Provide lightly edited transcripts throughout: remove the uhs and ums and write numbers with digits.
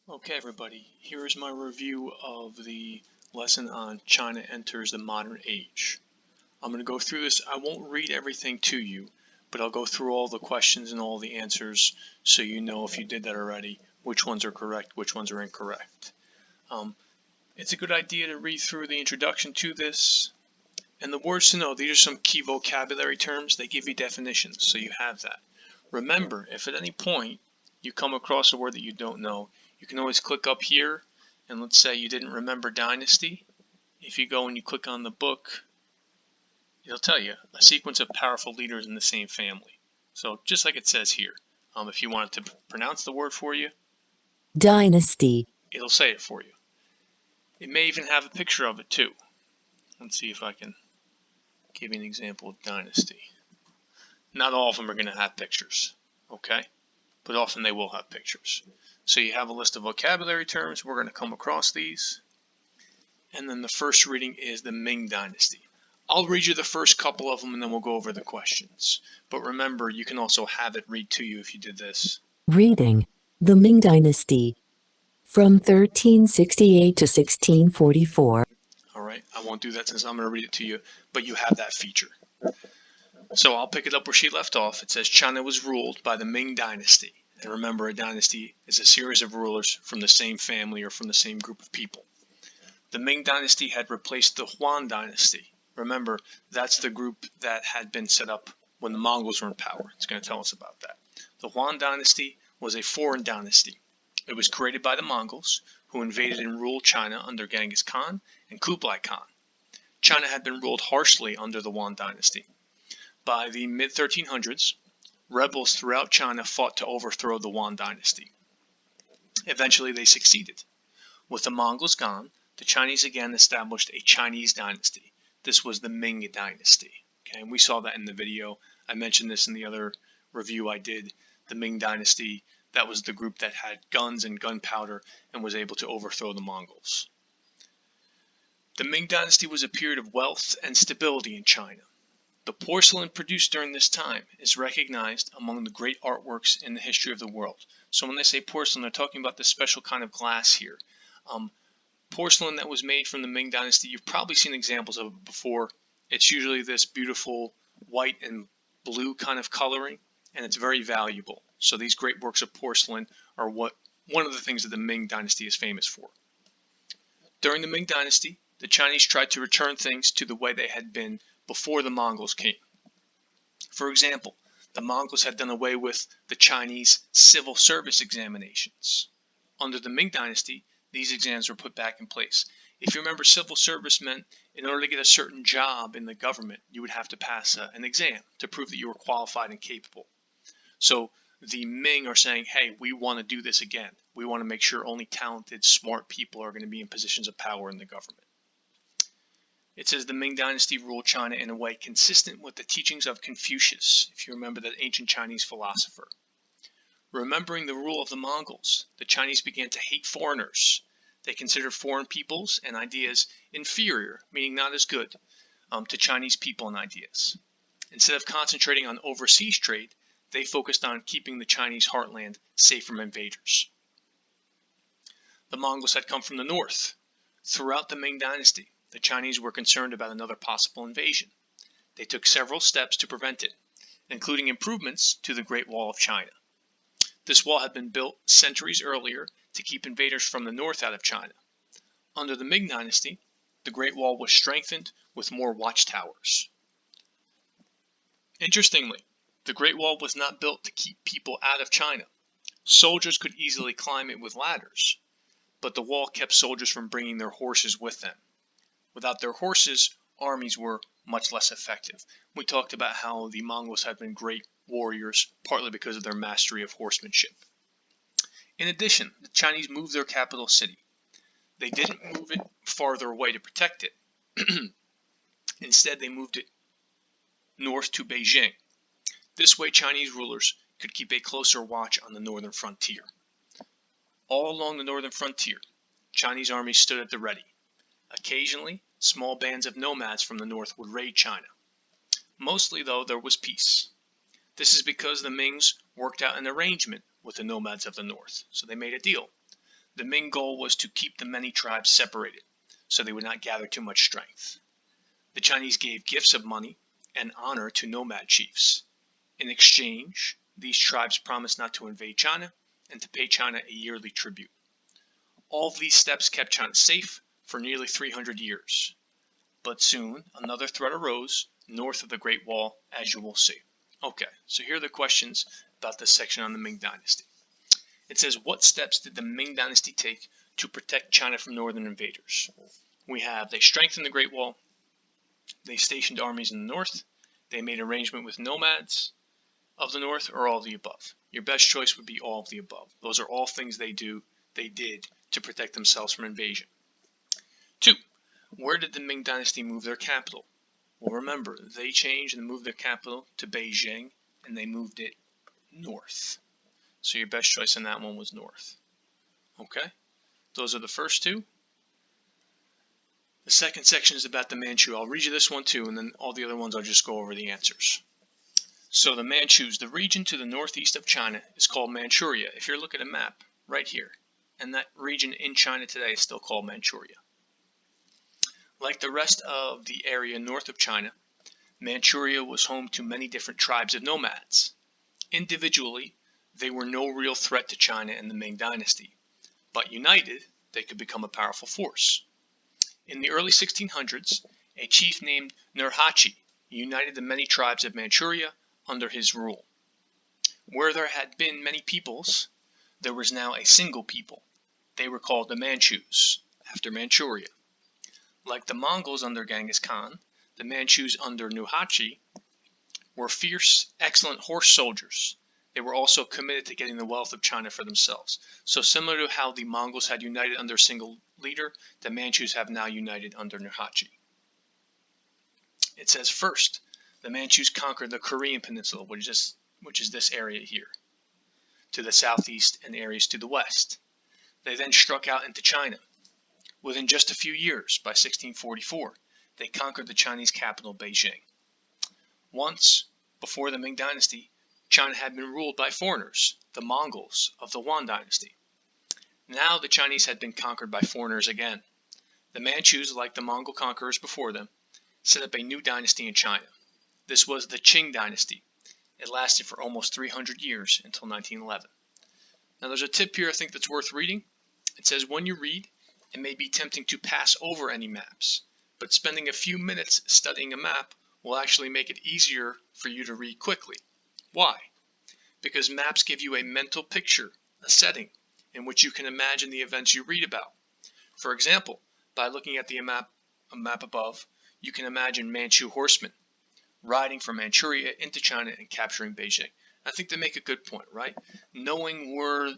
Okay, everybody, here is my review of the lesson on China enters the modern age. I'm going to go through this. I won't read everything to you, but I'll go through all the questions and all the answers so you know, if you did that already, which ones are correct, which ones are incorrect. It's a good idea to read through the introduction to this. And the words to know, these are some key vocabulary terms. They give you definitions, so you have that. Remember, if at any point you come across a word that you don't know, you can always click up here, and let's say you didn't remember dynasty. If you go and you click on the book, it'll tell you a sequence of powerful leaders in the same family. So just like it says here, if you want it to pronounce the word for you, Dynasty. it'll say it for you. It may even have a picture of it too. Let's see if I can give you an example of dynasty. Not all of them are going to have pictures, okay? But often they will have pictures. So you have a list of vocabulary terms. We're going to come across these. And then the first reading is the Ming Dynasty. I'll read you the first couple of them and then we'll go over the questions. But remember, you can also have it read to you if you did this. Reading. The Ming Dynasty. From 1368 to 1644. All right, I won't do that since I'm going to read it to you, but you have that feature. So I'll pick it up where she left off. It says China was ruled by the Ming Dynasty. And remember, a dynasty is a series of rulers from the same family or from the same group of people. The Ming Dynasty had replaced the Yuan Dynasty. Remember, that's the group that had been set up when the Mongols were in power. It's going to tell us about that. The Yuan Dynasty was a foreign dynasty. It was created by the Mongols, who invaded and ruled China under Genghis Khan and Kublai Khan. China had been ruled harshly under the Yuan Dynasty. By the mid-1300s, rebels throughout China fought to overthrow the Yuan Dynasty. Eventually, they succeeded. With the Mongols gone, the Chinese again established a Chinese dynasty. This was the Ming Dynasty. Okay, and we saw that in the video. I mentioned this in the other review I did. The Ming Dynasty, that was the group that had guns and gunpowder and was able to overthrow the Mongols. The Ming Dynasty was a period of wealth and stability in China. The porcelain produced during this time is recognized among the great artworks in the history of the world. So when they say porcelain, they're talking about this special kind of glass here. Porcelain that was made from the Ming Dynasty, you've probably seen examples of it before. It's usually this beautiful white and blue kind of coloring, and it's very valuable. So these great works of porcelain are one of the things that the Ming Dynasty is famous for. During the Ming Dynasty, the Chinese tried to return things to the way they had been before the Mongols came. For example, the Mongols had done away with the Chinese civil service examinations. Under the Ming Dynasty, these exams were put back in place. If you remember, civil service meant in order to get a certain job in the government, you would have to pass an exam to prove that you were qualified and capable. So the Ming are saying, hey, we want to do this again. We want to make sure only talented, smart people are going to be in positions of power in the government. It says the Ming Dynasty ruled China in a way consistent with the teachings of Confucius, if you remember that ancient Chinese philosopher. Remembering the rule of the Mongols, the Chinese began to hate foreigners. They considered foreign peoples and ideas inferior, meaning not as good, to Chinese people and ideas. Instead of concentrating on overseas trade, they focused on keeping the Chinese heartland safe from invaders. The Mongols had come from the north. Throughout the Ming Dynasty, the Chinese were concerned about another possible invasion. They took several steps to prevent it, including improvements to the Great Wall of China. This wall had been built centuries earlier to keep invaders from the north out of China. Under the Ming Dynasty, the Great Wall was strengthened with more watchtowers. Interestingly, the Great Wall was not built to keep people out of China. Soldiers could easily climb it with ladders, but the wall kept soldiers from bringing their horses with them. Without their horses, armies were much less effective. We talked about how the Mongols had been great warriors, partly because of their mastery of horsemanship. In addition, the Chinese moved their capital city. They didn't move it farther away to protect it. Instead, they moved it north to Beijing. This way, Chinese rulers could keep a closer watch on the northern frontier. All along the northern frontier, Chinese armies stood at the ready. Occasionally, small bands of nomads from the north would raid China. Mostly, though, there was peace. This is because the Mings worked out an arrangement with the nomads of the north. So they made a deal. The main goal was to keep the many tribes separated, so they would not gather too much strength. The Chinese gave gifts of money and honor to nomad chiefs. In exchange, these tribes promised not to invade China and to pay China a yearly tribute. All of these steps kept China safe for nearly 300 years. But soon, another threat arose north of the Great Wall, as you will see. Okay, so here are the questions about this section on the Ming Dynasty. It says, what steps did the Ming Dynasty take to protect China from northern invaders? We have, they strengthened the Great Wall, they stationed armies in the north, they made arrangement with nomads of the north, or all of the above. Your best choice would be all of the above. Those are all things they did to protect themselves from invasion. 2. Where did the Ming Dynasty move their capital? Well, remember, they changed and moved their capital to Beijing, and they moved it north. So your best choice in that one was north. Okay? Those are the first two. The second section is about the Manchu. I'll read you this one too, and then all the other ones I'll just go over the answers. So the Manchus, the region to the northeast of China, is called Manchuria. If you look at a map right here, and that region in China today is still called Manchuria. Like the rest of the area north of China, Manchuria was home to many different tribes of nomads. Individually, they were no real threat to China and the Ming Dynasty, but united, they could become a powerful force. In the early 1600s, a chief named Nurhaci united the many tribes of Manchuria under his rule. Where there had been many peoples, there was now a single people. They were called the Manchus, after Manchuria. Like the Mongols under Genghis Khan, the Manchus under Nurhaci were fierce, excellent horse soldiers. They were also committed to getting the wealth of China for themselves. So similar to how the Mongols had united under a single leader, the Manchus have now united under Nurhaci. It says first, the Manchus conquered the Korean Peninsula, which is this area here, to the southeast and areas to the west. They then struck out into China. Within just a few years, by 1644, they conquered the Chinese capital, Beijing. Once, before the Ming Dynasty, China had been ruled by foreigners, the Mongols of the Yuan Dynasty. Now the Chinese had been conquered by foreigners again. The Manchus, like the Mongol conquerors before them, set up a new dynasty in China. This was the Qing Dynasty. It lasted for almost 300 years until 1911. Now there's a tip here I think that's worth reading. It says when you read, it may be tempting to pass over any maps, but spending a few minutes studying a map will actually make it easier for you to read quickly. Why? Because maps give you a mental picture, a setting, in which you can imagine the events you read about. For example, by looking at a map above, you can imagine Manchu horsemen riding from Manchuria into China and capturing Beijing. I think they make a good point, right? Knowing where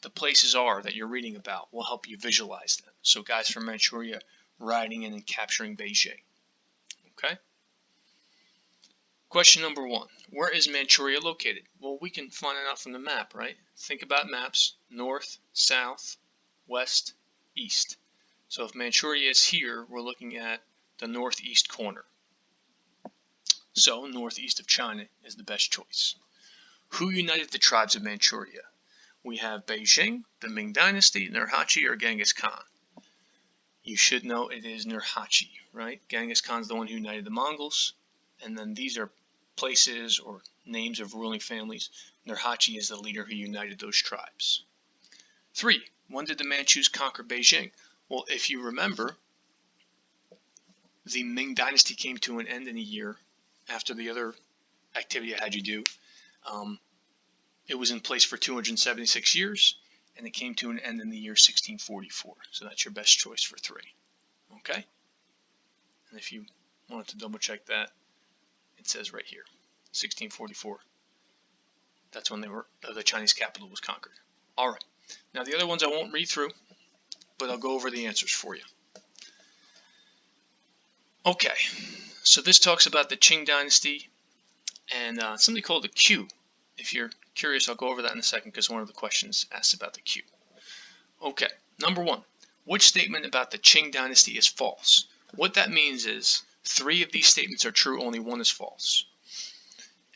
the places are that you're reading about will help you visualize them. So guys from Manchuria riding in and capturing Beijing. Okay? Question number 1. Where is Manchuria located? Well, we can find it out from the map, right? Think about maps. North, south, west, east. So if Manchuria is here, we're looking at the northeast corner. So northeast of China is the best choice. Who united the tribes of Manchuria? We have Beijing, the Ming Dynasty, Nurhaci, or Genghis Khan. You should know it is Nurhaci, right? Genghis Khan's the one who united the Mongols, and then these are places or names of ruling families. Nurhaci is the leader who united those tribes. 3. When did the Manchus conquer Beijing? Well, if you remember, the Ming Dynasty came to an end in a year after the other activity I had you do. It was in place for 276 years, and it came to an end in the year 1644. So that's your best choice for 3. Okay? And if you wanted to double check that, it says right here, 1644. That's when the Chinese capital was conquered. All right. Now the other ones I won't read through, but I'll go over the answers for you. Okay. So this talks about the Qing Dynasty and something called the Q. If you're curious, I'll go over that in a second because one of the questions asks about the Q. Okay, number 1. Which statement about the Qing Dynasty is false? What that means is 3 of these statements are true, only 1 is false.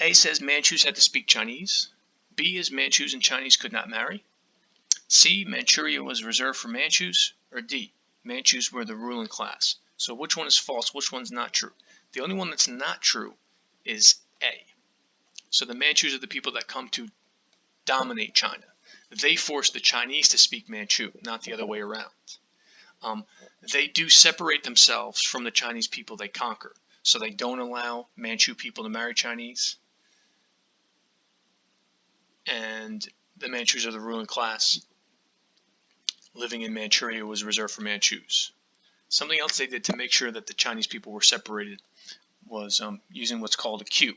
A says Manchus had to speak Chinese. B is Manchus and Chinese could not marry. C, Manchuria was reserved for Manchus, or D, Manchus were the ruling class. So which one is false? Which one's not true? The only one that's not true is A. So the Manchus are the people that come to dominate China. They force the Chinese to speak Manchu, not the other way around. They do separate themselves from the Chinese people they conquer. So they don't allow Manchu people to marry Chinese. And the Manchus are the ruling class. Living in Manchuria was reserved for Manchus. Something else they did to make sure that the Chinese people were separated was using what's called a queue.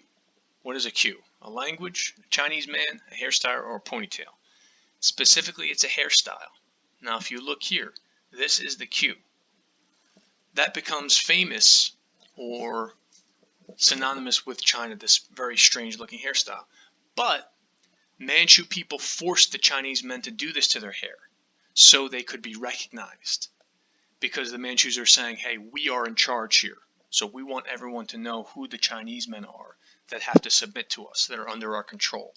What is a queue? A language, a Chinese man, a hairstyle, or a ponytail. Specifically, it's a hairstyle. Now, if you look here, this is the queue. That becomes famous or synonymous with China, this very strange looking hairstyle. But Manchu people forced the Chinese men to do this to their hair so they could be recognized. Because the Manchus are saying, hey, we are in charge here. So we want everyone to know who the Chinese men are that have to submit to us, that are under our control.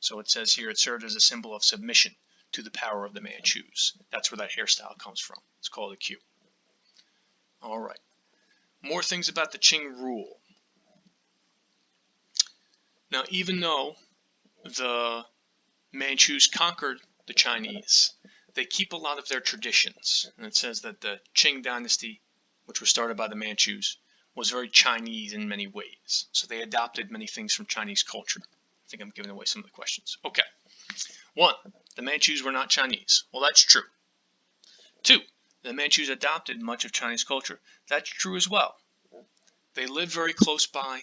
So it says here it served as a symbol of submission to the power of the Manchus. That's where that hairstyle comes from. It's called a queue. All right. More things about the Qing rule. Now, even though the Manchus conquered the Chinese, they keep a lot of their traditions. And it says that the Qing dynasty, which was started by the Manchus, was very Chinese in many ways. So they adopted many things from Chinese culture. I think I'm giving away some of the questions. Okay. 1. The Manchus were not Chinese. Well, that's true. 2. The Manchus adopted much of Chinese culture. That's true as well. They lived very close by,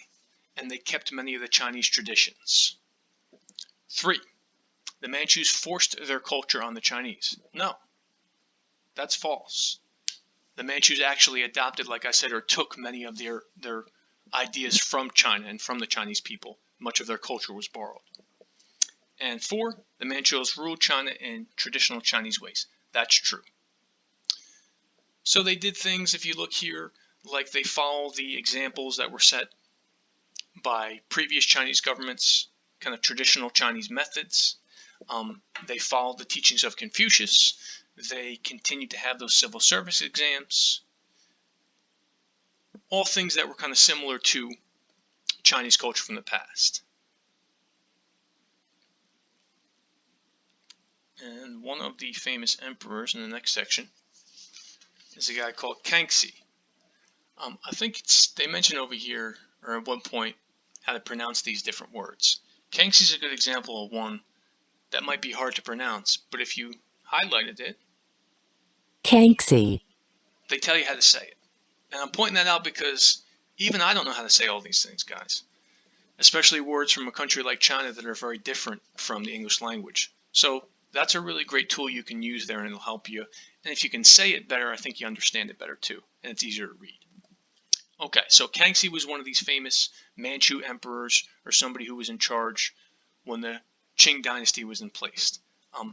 and they kept many of the Chinese traditions. 3. The Manchus forced their culture on the Chinese. No, that's false. The Manchus actually adopted, like I said, or took many of their ideas from China and from the Chinese people. Much of their culture was borrowed. And 4, the Manchus ruled China in traditional Chinese ways. That's true. So they did things, if you look here, like they follow the examples that were set by previous Chinese governments, kind of traditional Chinese methods. They followed the teachings of Confucius. They continued to have those civil service exams. All things that were kind of similar to Chinese culture from the past. And one of the famous emperors in the next section is a guy called Kangxi. I think they mention over here, or at one point, how to pronounce these different words. Kangxi is a good example of one that might be hard to pronounce, but if you highlighted it, Kangxi, they tell you how to say it. And I'm pointing that out because even I don't know how to say all these things, guys. Especially words from a country like China that are very different from the English language. So that's a really great tool you can use there, and it'll help you. And if you can say it better, I think you understand it better too, and it's easier to read. Okay, so Kangxi was one of these famous Manchu emperors, or somebody who was in charge when the Qing dynasty was in place.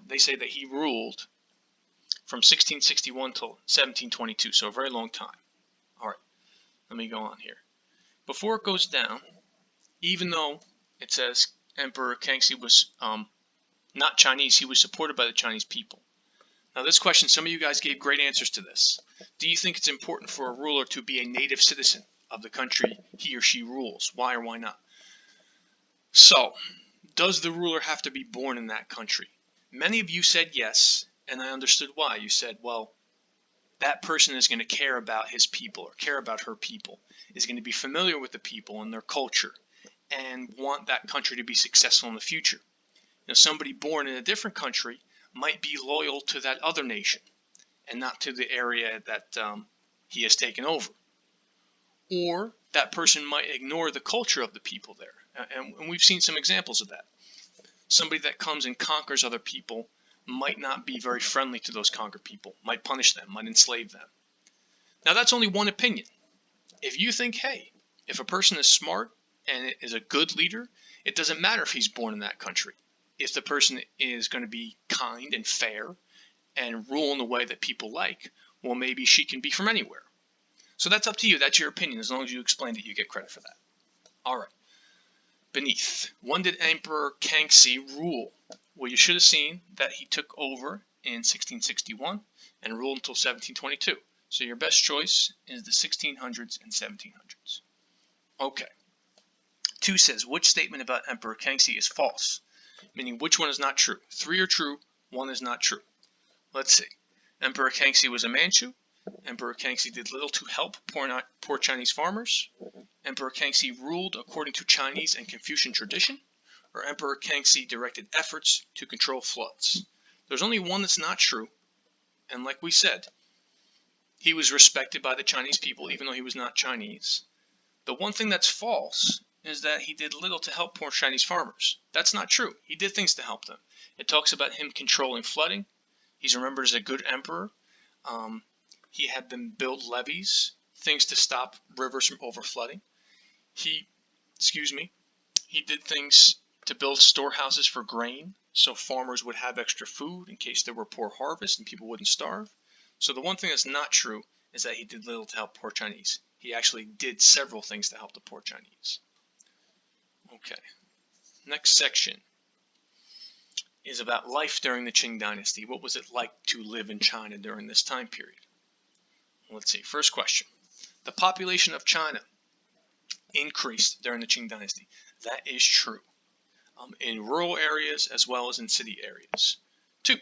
They say that he ruled from 1661 till 1722, so a very long time. All right, let me go on here. Before it goes down, even though it says Emperor Kangxi was not Chinese, he was supported by the Chinese people. Now this question, some of you guys gave great answers to this. Do you think it's important for a ruler to be a native citizen of the country he or she rules? Why or why not? So, does the ruler have to be born in that country? Many of you said yes, and I understood why. You said, well, that person is going to care about his people or care about her people, is going to be familiar with the people and their culture, and want that country to be successful in the future. Somebody born in a different country might be loyal to that other nation and not to the area that he has taken over. Or that person might ignore the culture of the people there. And we've seen some examples of that. Somebody that comes and conquers other people might not be very friendly to those conquered people, might punish them, might enslave them. Now that's only one opinion. If you think, hey, if a person is smart and is a good leader, it doesn't matter if he's born in that country. If the person is going to be kind and fair and rule in a way that people like, well, maybe she can be from anywhere. So that's up to you. That's your opinion. As long as you explained it, you get credit for that. All right. Beneath. When did Emperor Kangxi rule? Well, you should have seen that he took over in 1661 and ruled until 1722. So your best choice is the 1600s and 1700s. Okay. 2 says, which statement about Emperor Kangxi is false? Meaning, which one is not true? 3 are true, 1 is not true. Let's see. Emperor Kangxi was a Manchu. Emperor Kangxi did little to help poor Chinese farmers. Emperor Kangxi ruled according to Chinese and Confucian tradition. Or Emperor Kangxi directed efforts to control floods. There's only one that's not true. And like we said, he was respected by the Chinese people even though he was not Chinese. The one thing that's false is that he did little to help poor Chinese farmers. That's not true. He did things to help them. It talks about him controlling flooding. He's remembered as a good emperor. He had them build levees, things to stop rivers from overflooding. He did things to build storehouses for grain so farmers would have extra food in case there were poor harvests and people wouldn't starve. So the one thing that's not true is that he did little to help poor Chinese. He actually did several things to help the poor Chinese. Okay, next section is about life during the Qing Dynasty. What was it like to live in China during this time period? Let's see, first question. The population of China increased during the Qing Dynasty. That is true. In rural areas as well as in city areas. 2,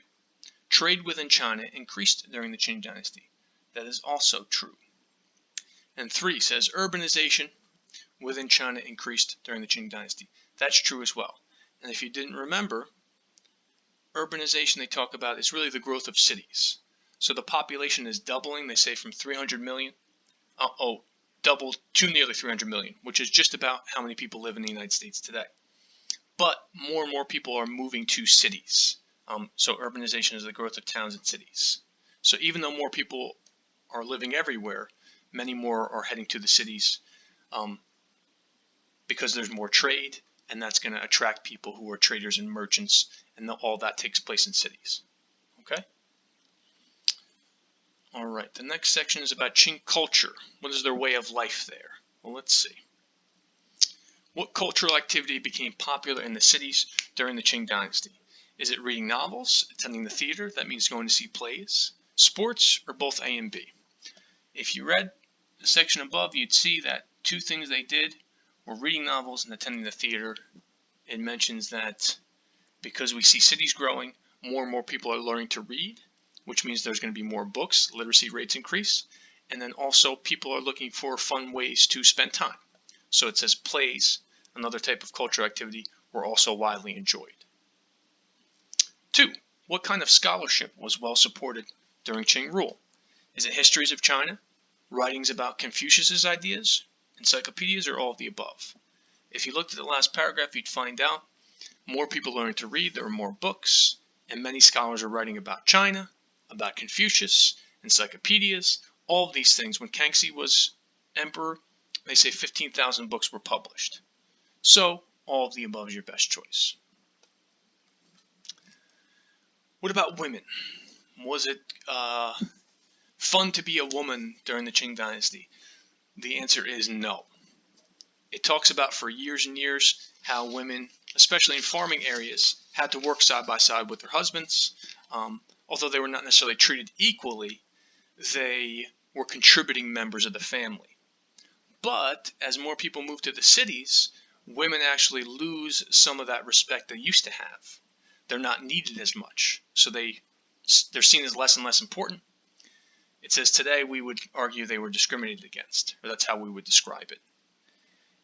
trade within China increased during the Qing Dynasty. That is also true. And 3 says urbanization within China increased during the Qing Dynasty. That's true as well. And if you didn't remember, urbanization they talk about is really the growth of cities. So the population is doubling, they say from 300 million, doubled to nearly 300 million, which is just about how many people live in the United States today. But more and more people are moving to cities. So urbanization is the growth of towns and cities. So even though more people are living everywhere, many more are heading to the cities because there's more trade, and that's going to attract people who are traders and merchants, and all that takes place in cities. Okay? All right, the next section is about Qing culture. What is their way of life there? Well, let's see. What cultural activity became popular in the cities during the Qing Dynasty? Is it reading novels, attending the theater, that means going to see plays, sports, or both A and B? If you read the section above, you'd see that 2 things they did were reading novels and attending the theater. It mentions that because we see cities growing, more and more people are learning to read, which means there's going to be more books, literacy rates increase, and then also people are looking for fun ways to spend time. So it says plays, another type of cultural activity, were also widely enjoyed. 2, what kind of scholarship was well supported during Qing rule? Is it histories of China, writings about Confucius's ideas, encyclopedias, or all of the above? If you looked at the last paragraph, you'd find out more people learning to read, there were more books, and many scholars are writing about China, about Confucius, encyclopedias, all of these things. When Kangxi was emperor, they say 15,000 books were published. So all of the above is your best choice. What about women? Was it fun to be a woman during the Qing Dynasty? The answer is no. It talks about for years and years how women, especially in farming areas, had to work side by side with their husbands. Although they were not necessarily treated equally, they were contributing members of the family. But as more people move to the cities, women actually lose some of that respect they used to have. They're not needed as much, so they're seen as less and less important. It says today we would argue they were discriminated against, or that's how we would describe it.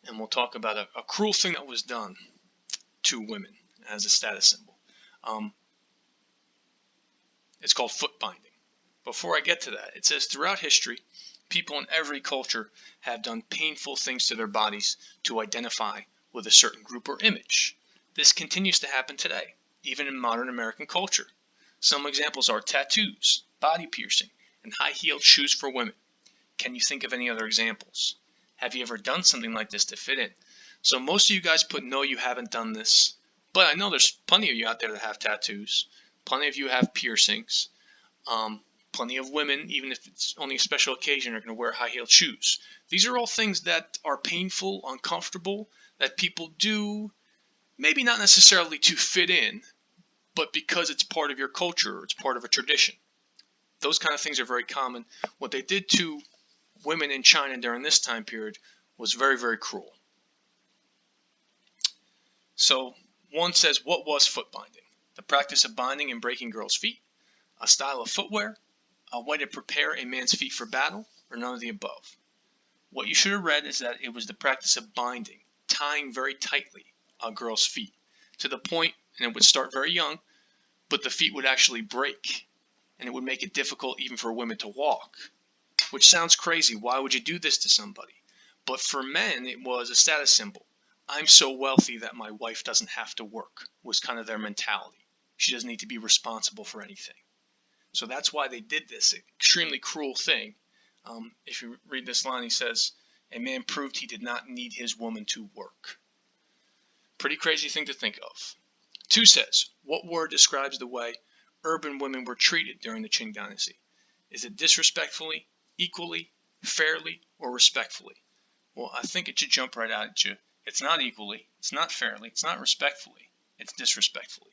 And we'll talk about a cruel thing that was done to women as a status symbol. It's called foot binding. Before I get to that, it says throughout history, people in every culture have done painful things to their bodies to identify with a certain group or image. This continues to happen today, even in modern American culture. Some examples are tattoos, body piercing, and high-heeled shoes for women. Can you think of any other examples? Have you ever done something like this to fit in? So most of you guys put no, you haven't done this, but I know there's plenty of you out there that have tattoos. Plenty of you have piercings. Plenty of women, even if it's only a special occasion, are going to wear high-heeled shoes. These are all things that are painful, uncomfortable, that people do, maybe not necessarily to fit in, but because it's part of your culture, it's part of a tradition. Those kind of things are very common. What they did to women in China during this time period was very, very cruel. So one says, what was foot binding? The practice of binding and breaking girls' feet, a style of footwear, a way to prepare a man's feet for battle, or none of the above. What you should have read is that it was the practice of binding, tying very tightly a girl's feet to the point, and it would start very young, but the feet would actually break, and it would make it difficult even for women to walk, which sounds crazy. Why would you do this to somebody? But for men, it was a status symbol. I'm so wealthy that my wife doesn't have to work, was kind of their mentality. She doesn't need to be responsible for anything. So that's why they did this extremely cruel thing. If you read this line, he says, a man proved he did not need his woman to work. Pretty crazy thing to think of. 2 says, what word describes the way urban women were treated during the Qing dynasty? Is it disrespectfully, equally, fairly, or respectfully? Well, I think it should jump right out at you. It's not equally, it's not fairly, it's not respectfully, it's disrespectfully.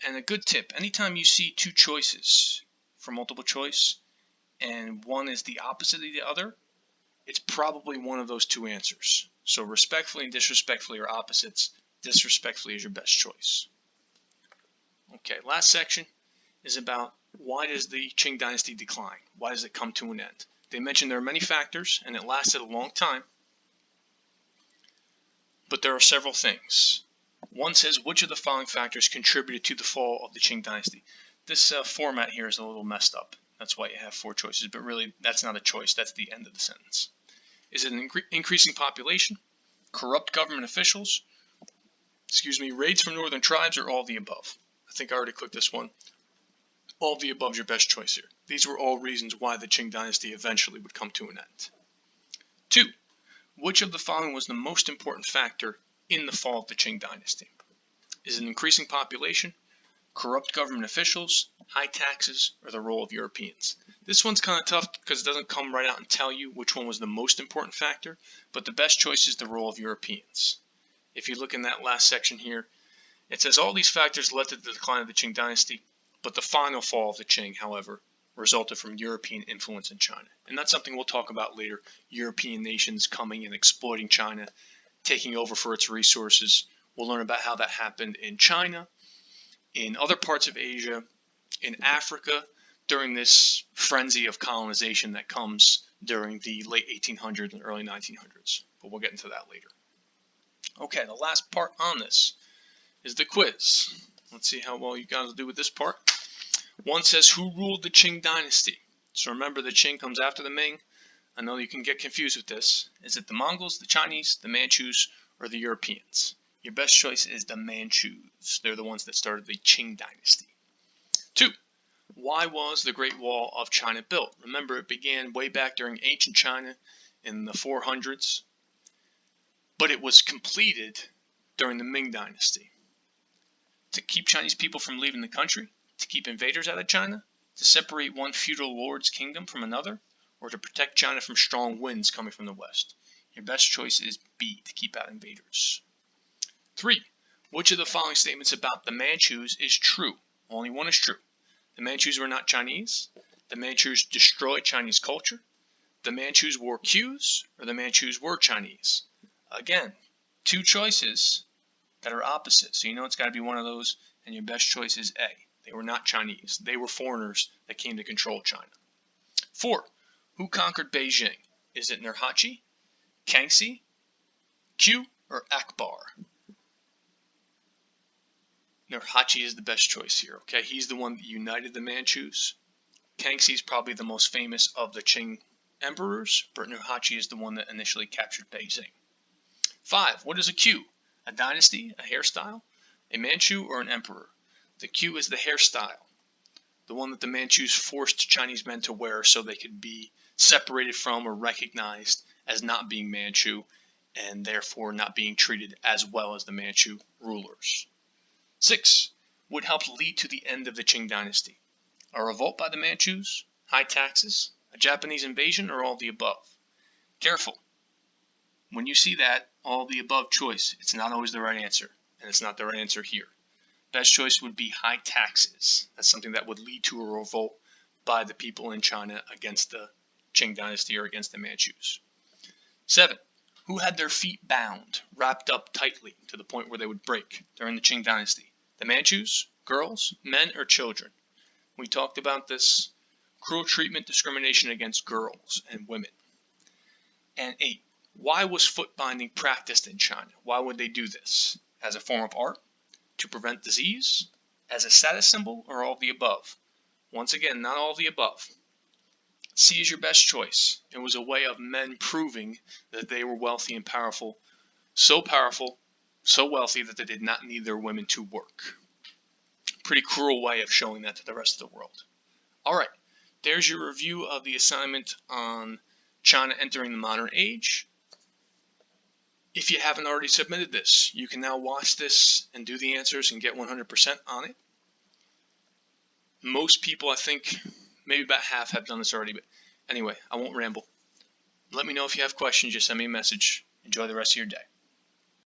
And a good tip, anytime you see 2 choices for multiple choice, and one is the opposite of the other, it's probably one of those 2 answers. So respectfully and disrespectfully are opposites. Disrespectfully is your best choice. Okay, last section is about why does the Qing dynasty decline? Why does it come to an end? They mentioned there are many factors and it lasted a long time, but there are several things. One says, which of the following factors contributed to the fall of the Qing dynasty? This format here is a little messed up. That's why you have 4 choices, but really that's not a choice. That's the end of the sentence. Is it an increasing population, corrupt government officials, raids from northern tribes, or all of the above? I think I already clicked this one. All of the above is your best choice here. These were all reasons why the Qing dynasty eventually would come to an end. 2. Which of the following was the most important factor in the fall of the Qing dynasty? Is it an increasing population, corrupt government officials, high taxes, or the role of Europeans? This one's kind of tough because it doesn't come right out and tell you which one was the most important factor, but the best choice is the role of Europeans. If you look in that last section here, it says all these factors led to the decline of the Qing dynasty, but the final fall of the Qing, however, resulted from European influence in China. And that's something we'll talk about later. European nations coming and exploiting China, taking over for its resources. We'll learn about how that happened in China, in other parts of Asia, in Africa, during this frenzy of colonization that comes during the late 1800s and early 1900s. But we'll get into that later. Okay, the last part on this is the quiz. Let's see how well you guys will do with this part. 1 says, who ruled the Qing dynasty? So remember, the Qing comes after the Ming. I know you can get confused with this. Is it the Mongols, the Chinese, the Manchus, or the Europeans? Your best choice is the Manchus. They're the ones that started the Qing dynasty. 2. Why was the Great Wall of China built? Remember, it began way back during ancient China in the 400s, but it was completed during the Ming dynasty. To keep Chinese people from leaving the country, to keep invaders out of China, to separate one feudal lord's kingdom from another, or to protect China from strong winds coming from the west? Your best choice is B, to keep out invaders. 3. Which of the following statements about the Manchus is true? Only one is true. The Manchus were not Chinese. The Manchus destroyed Chinese culture. The Manchus wore queues, or the Manchus were Chinese. Again, 2 choices that are opposite. So you know it's got to be one of those, and your best choice is A. They were not Chinese. They were foreigners that came to control China. 4. Who conquered Beijing? Is it Nurhaci, Kangxi, Q, or Akbar? Nurhaci is the best choice here, okay? He's the one that united the Manchus. Kangxi is probably the most famous of the Qing emperors, but Nurhaci is the one that initially captured Beijing. 5. What is a Q? A dynasty, a hairstyle, a Manchu, or an emperor? The Q is the hairstyle, the one that the Manchus forced Chinese men to wear so they could be separated from or recognized as not being Manchu, and therefore not being treated as well as the Manchu rulers. 6. What helped lead to the end of the Qing dynasty? A revolt by the Manchus, high taxes, a Japanese invasion, or all the above? Careful. When you see that all the above choice, it's not always the right answer, and it's not the right answer here. Best choice would be high taxes. That's something that would lead to a revolt by the people in China against the Qing dynasty or against the Manchus. 7. Who had their feet bound, wrapped up tightly to the point where they would break during the Qing dynasty? The Manchus, girls, men, or children? We talked about this. Cruel treatment, discrimination against girls and women. And 8. Why was foot binding practiced in China? Why would they do this? As a form of art? To prevent disease? As a status symbol? Or all of the above? Once again, not all of the above. C is your best choice. It was a way of men proving that they were wealthy and powerful, so wealthy that they did not need their women to work. Pretty cruel way of showing that to the rest of the world. Alright, there's your review of the assignment on China entering the modern age. If you haven't already submitted this, you can now watch this and do the answers and get 100% on it. Most people, I think, maybe about half have done this already, but anyway, I won't ramble. Let me know if you have questions. Just send me a message. Enjoy the rest of your day.